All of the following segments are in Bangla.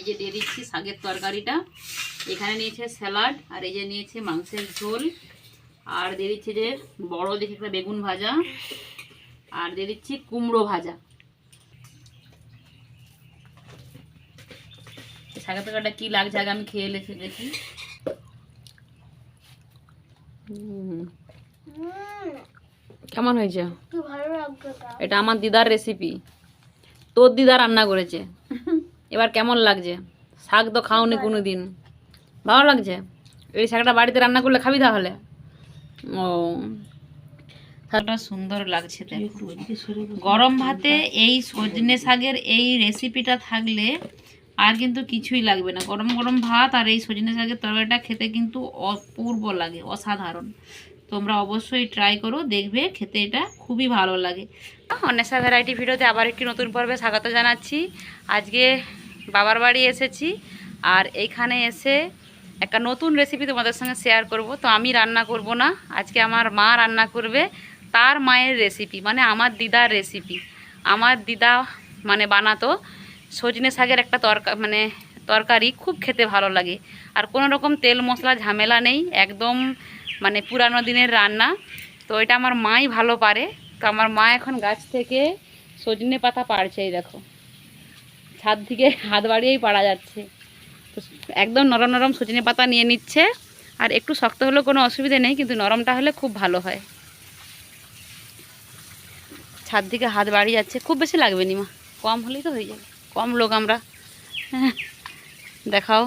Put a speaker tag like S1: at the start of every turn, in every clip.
S1: যে দিয়ে দিচ্ছি শাকের তরকারিটা। এখানে নিয়েছে স্যালাড, আর এই যে নিয়েছে মাংসের ঝোল, আর দিয়ে দিচ্ছি যে বড় দেখে একটা বেগুন ভাজা, আর দিয়ে দিচ্ছি কুমড়ো ভাজা। শাকের তরকারিটা কি লাগছে আগে আমি খেয়ে দেখি। কেমন হয়েছে? এটা আমার দিদার রেসিপি, তোর দিদা রান্না করেছে। এবার কেমন লাগছে? শাক তো খাওনি কোনো দিন, ভালো লাগছে? এই শাকটা বাড়িতে রান্না করলে খাবি তাহলে? ও, শাকটা সুন্দর লাগছে। গরম ভাতে এই সজনে শাকের এই রেসিপিটা থাকলে আর কিন্তু কিছুই লাগবে না। গরম গরম ভাত আর এই সজনে শাকের তরকারিটা খেতে কিন্তু অপূর্ব লাগে, অসাধারণ। তোমরা অবশ্যই ট্রাই করো, দেখবে খেতে এটা খুবই ভালো লাগে। অন্বেষা ভ্যারাইটি ভিডিওতে আবার একটি নতুন পর্বে স্বাগত জানাচ্ছি। আজকে বাবার বাড়ি এসেছি, আর এইখানে এসে একটা নতুন রেসিপি তোমাদের সঙ্গে শেয়ার করব। তো আমি রান্না করব না, আজকে আমার মা রান্না করবে। তার মায়ের রেসিপি, মানে আমার দিদার রেসিপি। আমার দিদা মানে বানাতো সজনে শাকের একটা তরকারি, খুব খেতে ভালো লাগে। আর কোনো রকম তেল মশলা ঝামেলা নেই, একদম মানে পুরানো দিনের রান্না। তো এটা আমার মাই ভালো পারে। তো আমার মা এখন গাছ থেকে সজনে পাতা পাড়ছে, এই দেখো ছাদ থেকে হাত বাড়িয়েই পাড়া যাচ্ছে। তো একদম নরম নরম সজনে পাতা নিয়ে নিচ্ছে। আর একটু শক্ত হলেও কোনো অসুবিধা নেই, কিন্তু নরমটা হলে খুব ভালো হয়। ছাদ থেকে হাত বাড়িয়ে যাচ্ছে, খুব বেশি লাগবে নি মা, কম হলেই তো হয়ে যাবে, কম লোক আমরা। দেখাও,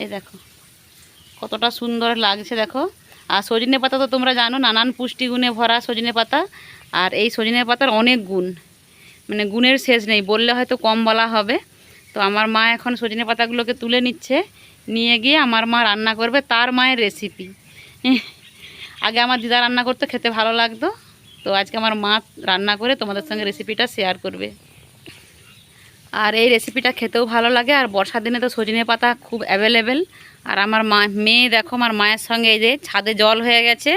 S1: এই দেখো কতটা সুন্দর লাগছে দেখো। আর সজনে পাতা তো তোমরা জানো নানান পুষ্টিগুণে ভরা সজনে পাতা। আর এই সজনে পাতার অনেক গুণ, মানে গুণের শেষ নেই, বললে হয়তো কম বলা হবে। তো আমার মা এখন সজনে পাতাগুলোকে তুলে নিচ্ছে, নিয়ে গিয়ে আমার মা রান্না করবে তার মায়ের রেসিপি। আগে আমার দিদা রান্না করতে খেতে ভালো লাগতো, তো আজকে আমার মা রান্না করে তোমাদের সঙ্গে রেসিপিটা শেয়ার করবে। আর এই রেসিপিটা খেতেও ভালো লাগে। আর বর্ষার দিনে তো সজনে পাতা খুব অ্যাভেলেবেল। আর আমার মেয়ে দেখো আমার মায়ের সঙ্গে এই যে ছাদে জল হয়ে গেছে,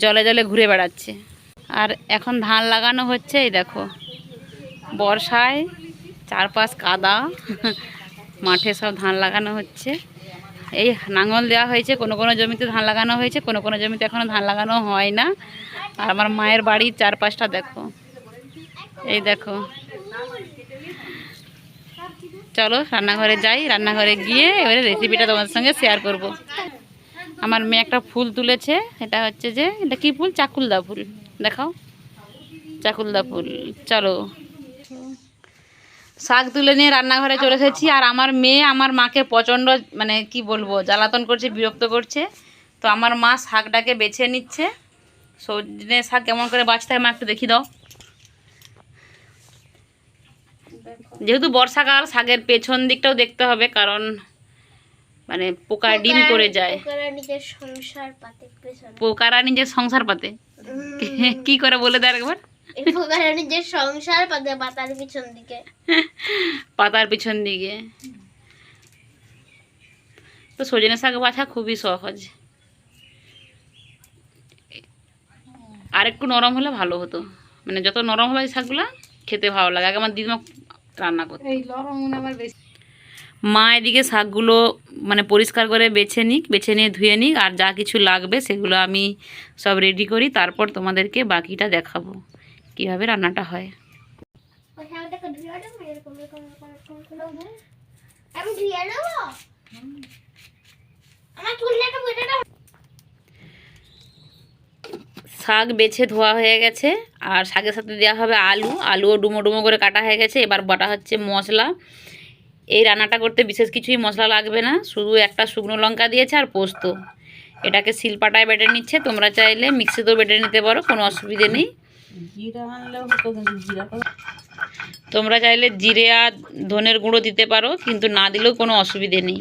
S1: জলে জলে ঘুরে বেড়াচ্ছে। আর এখন ধান লাগানো হচ্ছে, এই দেখো বর্ষায় চারপাশ কাদা, মাঠে সব ধান লাগানো হচ্ছে। এই নাঙল দেওয়া হয়েছে, কোনো কোনো জমিতে ধান লাগানো হয়েছে, কোনো কোনো জমিতে এখনও ধান লাগানো হয় না। আর আমার মায়ের বাড়ির চারপাশটা দেখো, এই দেখো। চলো রান্নাঘরে যাই, রান্নাঘরে গিয়ে এবারে রেসিপিটা তোমাদের সঙ্গে শেয়ার করব। আমার মেয়ে একটা ফুল তুলেছে, এটা হচ্ছে যে এটা কি ফুল? চাকুলদা ফুল। দেখাও, চাকুলদা ফুল। চলো শাক তুলে নিয়ে রান্নাঘরে চলে এসেছি। আর আমার মেয়ে আমার মাকে প্রচণ্ড মানে কি বলবো জ্বালাতন করছে, বিরক্ত করছে। তো আমার মা শাকটাকে বেছে নিচ্ছে। সজনে শাক কেমন করে বাছতে হয় মা একটু দেখিয়ে দাও। যেহেতু বর্ষাকাল, শাকের পেছন দিকটাও দেখতে হবে, কারণ মানে পোকা ডিম করে যায়। পোকারা নিজের সংসার পাতে, কি করে বলে দেয় একবার?
S2: নিজের সংসার পাতে পাতার পিছন দিকে,
S1: পাতার পিছন দিকে। তো সজনে শাক বাছা খুবই সহজ, আর একটু নরম হলে ভালো হতো। মানে যত নরম হবে শাকগুলো খেতে ভালো লাগে। আগে আমার দিদিমা রান্না করতো। মা এদিকে শাকগুলো মানে পরিষ্কার করে বেছে নিয়ে ধুয়ে নিক, আর যা কিছু লাগবে সেগুলো আমি সব রেডি করি, তারপর তোমাদেরকে বাকিটা দেখাবো কীভাবে রান্নাটা হয়। শাক বেছে ধোয়া হয়ে গেছে, আর শাকের সাথে দেওয়া হবে আলুও ডুমো ডুমো করে কাটা হয়ে গেছে। এবার বাটা হচ্ছে মশলা। এই রান্নাটা করতে বিশেষ কিছুই মশলা লাগবে না, শুধু একটা শুকনো লঙ্কা দিয়েছে আর পোস্ত। এটাকে শিলপাটায় বেটে নিচ্ছে, তোমরা চাইলে মিক্সিতেও বেটে নিতে পারো, কোনো অসুবিধে নেই। তোমরা চাইলে জিরে আর ধনের গুঁড়ো দিতে পারো, কিন্তু না দিলেও কোনো অসুবিধে নেই,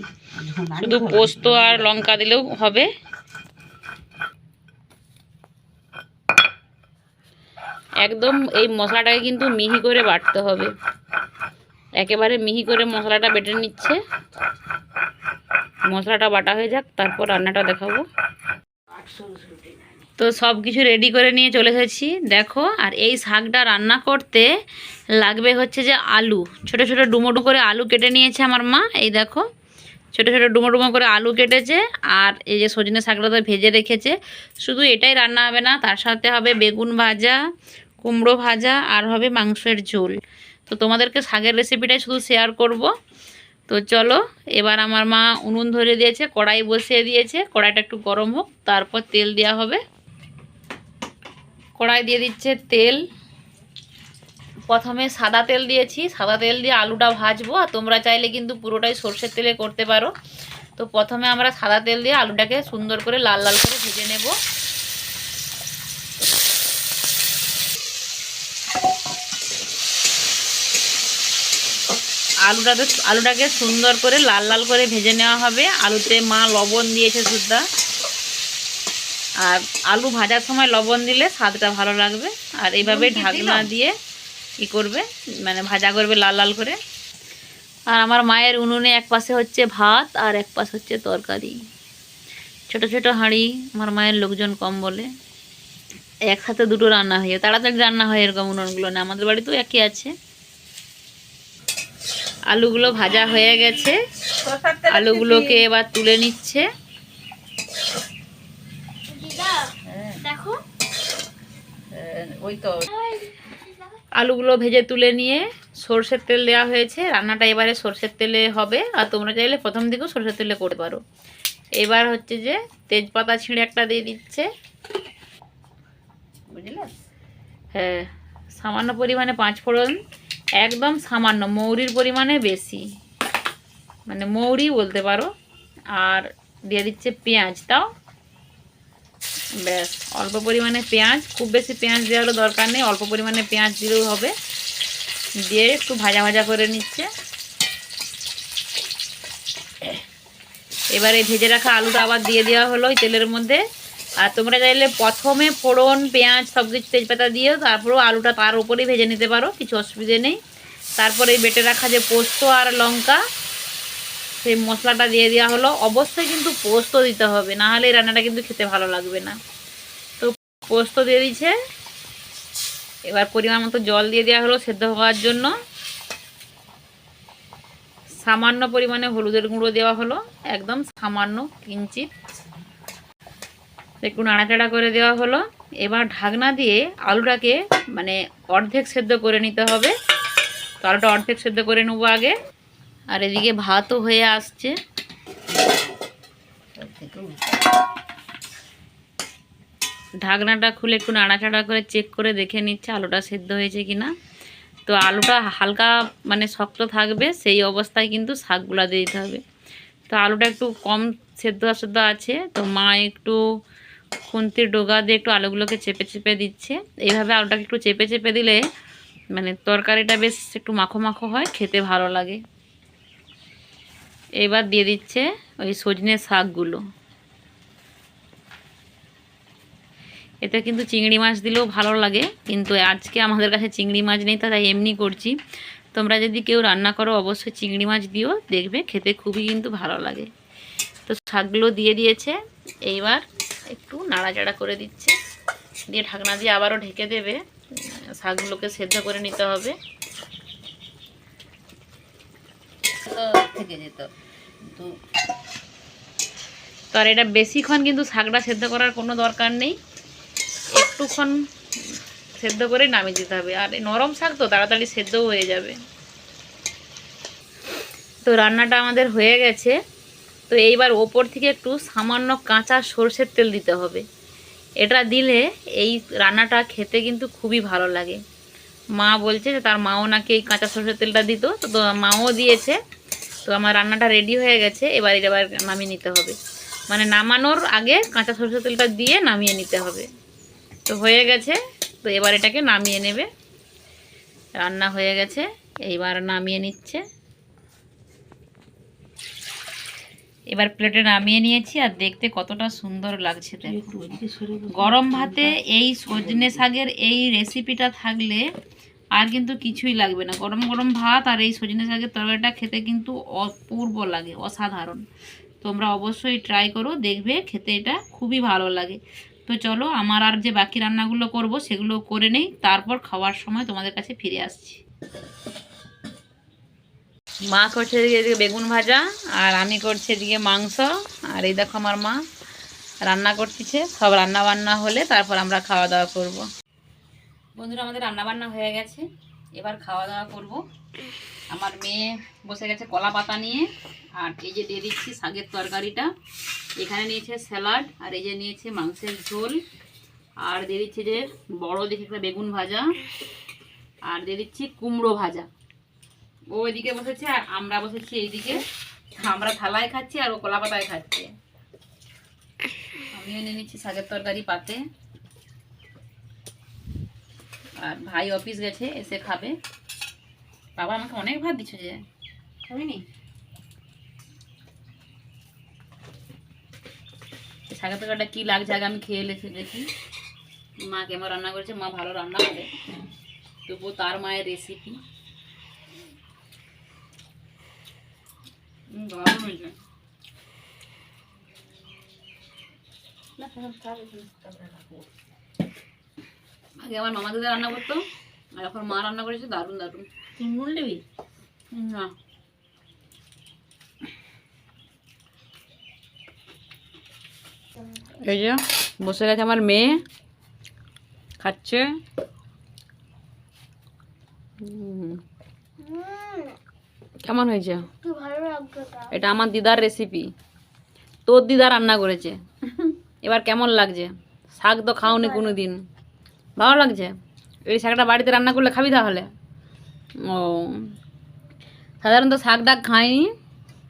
S1: শুধু পোস্ত আর লঙ্কা দিলেও হবে। একদম এই মশলাটাকে কিন্তু মিহি করে বাটতে হবে, একেবারে মিহি করে মশলাটা বেটে নিচ্ছে। মশলাটা বাটা হয়ে যাক, তারপর রান্নাটা দেখাবো। তো সব কিছু রেডি করে নিয়ে চলে এসেছি দেখো। আর এই শাকটা রান্না করতে লাগবে হচ্ছে যে আলু, ছোট ছোট ডুমো ডুমো করে আলু কেটে নিয়েছে আমার মা। এই দেখো ছোট ছোট ডুমো ডুমো করে আলু কেটেছে। আর এই যে সজনে শাকটা তো ভেজে রেখেছে। শুধু এটাই রান্না হবে না, তার সাথে হবে বেগুন ভাজা, কুমড়ো ভাজা, আর হবে মাংসের ঝোল। তো তোমাদেরকে শাকের রেসিপিটাই শুধু শেয়ার করব। তো চলো, এবার আমার মা উনুন ধরে দিয়েছে, কড়াই বসিয়ে দিয়েছে। কড়াইটা একটু গরম হোক, তারপর তেল দেওয়া হবে। কড়াই দিয়ে দিচ্ছে তেল। প্রথমে সাদা তেল দিয়েছি, সাদা তেল দিয়ে আলুটা ভাজবো। আর তোমরা চাইলে কিন্তু পুরোটাই সর্ষের তেলে করতে পারো। তো প্রথমে আমরা সাদা তেল দিয়ে আলুটাকে সুন্দর করে লাল লাল করে ভেজে নেব। আলুটাকে সুন্দর করে লাল লাল করে ভেজে নেওয়া হবে। আলুতে মা লবণ দিয়েছে সুদ্ধা। আর আলু ভাজার সময় লবণ দিলে স্বাদটা ভালো লাগবে। আর এইভাবে ঢাকনা দিয়ে কি করবে, মানে ভাজা করবে লাল লাল করে। আর আমার মায়ের উনুনে এক পাশে হচ্ছে ভাত আর এক পাশে হচ্ছে তরকারি। ছোট ছোট হাঁড়ি, আমার মায়ের লোকজন কম বলে একসাথে দুটো রান্না হয়ে যায়, তাড়াতাড়ি রান্না হয় এরকম উনুনগুলো না। আমাদের বাড়িতেও একই আছে। আলুগুলো ভাজা হয়ে গেছে, আলুগুলোকে এবার তুলে নিচ্ছে।
S2: দেখো
S1: ওই তো আলুগুলো ভেজে তুলে নিয়ে সরষের তেল দেওয়া হয়েছে। রান্নাটা এবারে সরষের তেলে হবে। আর তোমরা চাইলে প্রথম দিকেও সরষের তেলে করতে পারো। এবার হচ্ছে যে তেজপাতা ছিঁড়ে একটা দিয়ে দিচ্ছে, বুঝলে? হ্যাঁ, সামান্য পরিমাণে 5 ফোড়ন, একদম সামান্য, মৌরির পরিমাণে বেশি, মানে মৌরি বলতে পারো। আর দিয়ে দিচ্ছে পেঁয়াজ, তাও ব্যাস অল্প পরিমাণে পেঁয়াজ, খুব বেশি পেঁয়াজ দেওয়ারও দরকার নেই, অল্প পরিমাণে পেঁয়াজ দিলেও হবে। দিয়ে একটু ভাজা ভাজা করে নিচ্ছে। এবারে ভেজে রাখা আলুটা আবার দিয়ে দেওয়া হলো ওই তেলের মধ্যে। আর তোমরা চাইলে প্রথমে ফোড়ন, পেঁয়াজ সব কিছু তেজপাতা দিয়ে তারপরেও আলুটা তার উপরেই ভেজে নিতে পারো, কিছু অসুবিধে নেই। তারপরে বেটে রাখা যে পোস্ত আর লঙ্কা, সেই মশলাটা দিয়ে দেওয়া হলো। অবশ্যই কিন্তু পোস্ত দিতে হবে, না হলে এই রান্নাটা কিন্তু খেতে ভালো লাগবে না। তো পোস্ত দিয়ে দিচ্ছে। এবার পরিমাণ মতো জল দিয়ে দেওয়া হলো সেদ্ধ হওয়ার জন্য। সামান্য পরিমাণে হলুদের গুঁড়ো দেওয়া হলো, একদম সামান্য কিঞ্চিত, একটু নাড়াচাড়া করে দেওয়া হলো। এবার ঢাকনা দিয়ে আলুটাকে মানে অর্ধেক সেদ্ধ করে নিতে হবে। তো আলুটা অর্ধেক সেদ্ধ করে নেবো আগে। আর এদিকে ভাতও হয়ে আসছে। ঢাকনাটা খুলে একটু নাড়াচাড়া করে চেক করে দেখে নিচ্ছে আলুটা সেদ্ধ হয়েছে কিনা। তো আলুটা হালকা মানে শক্ত থাকবে, সেই অবস্থায় কিন্তু শাকগুলা দিয়ে দিতে হবে। তো আলুটা একটু কম সেদ্ধ আছে। তো মা একটু খুন্তির ডগা দিয়ে একটু আলুগুলোকে চেপে চেপে দিচ্ছে। এইভাবে আলুটাকে একটু চেপে চেপে দিলে মানে তরকারিটা বেশ একটু মাখো মাখো হয়, খেতে ভালো লাগে। এবার দিয়ে দিচ্ছে ওই সজনে শাকগুলো। এতে কিন্তু চিংড়ি মাছ দিলেও ভালো লাগে, কিন্তু আজকে আমাদের কাছে চিংড়ি মাছ নেই, তাই এমনি করছি। তোমরা যদি কেউ রান্না করো অবশ্যই চিংড়ি মাছ দিও, দেখবে খেতে খুবই কিন্তু ভালো লাগে। তো শাকগুলো দিয়ে দিয়েছে। এইবার একটু নাড়াচাড়া করে দিচ্ছে, দিয়ে ঢাকনা দিয়ে আবারও ঢেকে দেবে। শাকগুলোকে সেদ্ধ করে নিতে হবে। থেকে যেত তো আর এটা বেশিক্ষণ কিন্তু শাকটা সেদ্ধ করার কোনো দরকার নেই, একটুক্ষণ সেদ্ধ করে নামিয়ে দিতে হবে। আর নরম শাক তো তাড়াতাড়ি সেদ্ধও হয়ে যাবে। তো রান্নাটা আমাদের হয়ে গেছে। তো এইবার ওপর থেকে একটু সামান্য কাঁচা সরষের তেল দিতে হবে। এটা দিলে এই রান্নাটা খেতে কিন্তু খুবই ভালো লাগে। মা বলছে যে তার মাও নাকি এই কাঁচা সরষের তেলটা দিত, তো মাও দিয়েছে। তো আমার রান্নাটা রেডি হয়ে গেছে। এবার নামিয়ে নিতে হবে, মানে নামানোর আগে কাঁচা সরষের তেলটা দিয়ে নামিয়ে নিতে হবে। তো হয়ে গেছে। তো এবার এটাকে নামিয়ে নেবে। রান্না হয়ে গেছে, এইবার নামিয়ে নিচ্ছে। এবার প্লেটে নামিয়ে নিয়েছি। আর দেখতে কতটা সুন্দর লাগছে দেখো। গরম ভাতে এই সজনে শাকের এই রেসিপিটা থাকলে আর কিন্তু কিছুই লাগবে না। গরম গরম ভাত আর এই সজনে শাকের তরকারিটা খেতে কিন্তু অপূর্ব লাগে, অসাধারণ। তোমরা অবশ্যই ট্রাই করো, দেখবে খেতে এটা খুবই ভালো লাগে। তো চলো আমার আর যে বাকি রান্নাগুলো করব সেগুলো করে নেই, তারপর খাওয়ার সময় তোমাদের কাছে ফিরে আসছি। মা করছে এদিকে বেগুন ভাজা, আর আমি করছি এদিকে মাংস। আর এই দেখো আমার মা রান্না করতেছে। সব রান্না বান্না হলে তারপর আমরা খাওয়া দাওয়া করব। বন্ধুরা, আমাদের রান্না বান্না হয়ে গেছে, এবার খাওয়া দাওয়া করব। আমার মেয়ে বসে গেছে কলা পাতা নিয়ে, আর এই যে দিয়ে দিচ্ছি শাকের তরকারিটা। এখানে নিয়েছে স্যালাড, আর এই যে নিয়েছে মাংসের ঝোল, আর দিয়ে দিচ্ছি যে বড় দেখে একটা বেগুন ভাজা, আর দিয়ে দিচ্ছি কুমড়ো ভাজা। ও এদিকে বসেছে আর আমরা বসেছি এইদিকে। আমরা থালায় খাচ্ছি আর ও কলা পাতায় খাচ্ছে। আমিও নিয়ে নিচ্ছি শাকের তরকারি পাতে। আর ভাই অফিস গেছে, এসে খাবে। বাবা আমাকে অনেক ভাত দিচ্ছে, যে খাবিনি? শাকের তরকারিটা কি লাগছে আগে আমি খেয়ে লেছে দেখি। মা কেমন রান্না করেছে, মা ভালো রান্না করে, তবুও তার মায়ের রেসিপি। দারুণ হয়েছে। আগে আমার মামা দিদা রান্না করতো, আর এখন মা রান্না করেছে, দারুণ দারুণ। তুই নুন নিবি না? এই যে বসে গেছে আমার মেয়ে, খাচ্ছে। কেমন হয়েছে? এটা আমার দিদার রেসিপি, তোর দিদা রান্না করেছে। এবার কেমন লাগছে? শাক তো খাওনি কোনো দিন, ভালো লাগছে? এই শাকটা বাড়িতে রান্না করলে খাবি তাহলে? ও, সাধারণত শাক ডাক খাইনি,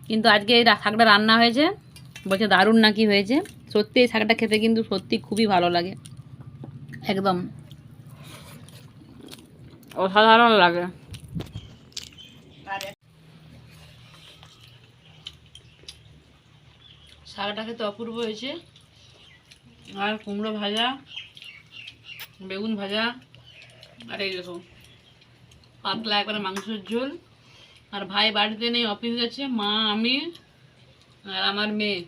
S1: কিন্তু আজকে এই শাকটা রান্না হয়েছে, বলছে দারুণ নাকি হয়েছে। সত্যি এই শাকটা খেতে কিন্তু সত্যি খুবই ভালো লাগে, একদম অসাধারণ লাগে। শাকটা খেতে অপূর্ব হয়েছে। আর কুমড়ো ভাজা, বেগুন ভাজা, আর এই দেখো পাতলা একবারে মাংসের ঝোল। আর ভাই বাড়িতে নেই, অফিস গেছে। মা, আমি আর আমার মেয়ে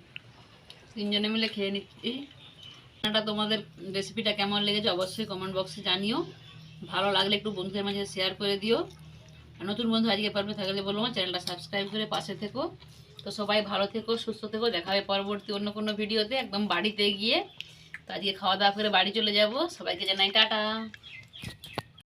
S1: তিনজনে মিলে খেয়ে নিচ্ছি। রান্নাটা তোমাদের রেসিপিটা কেমন লেগেছে অবশ্যই কমেন্ট বক্সে জানিও। ভালো লাগলে একটু বন্ধুদের মাঝে শেয়ার করে দিও। আর নতুন বন্ধু আজকে পারবে থাকলে বলবো চ্যানেলটা সাবস্ক্রাইব করে পাশে থেকো। তো সবাই ভালো থেকো, সুস্থ থেকো, দেখা হবে পরবর্তী অন্য কোনো ভিডিওতে একদম বাড়িতে গিয়ে। তো আজকে খাওয়া দাওয়া করে বাড়ি চলে যাব। সবাইকে জানাই টাটা।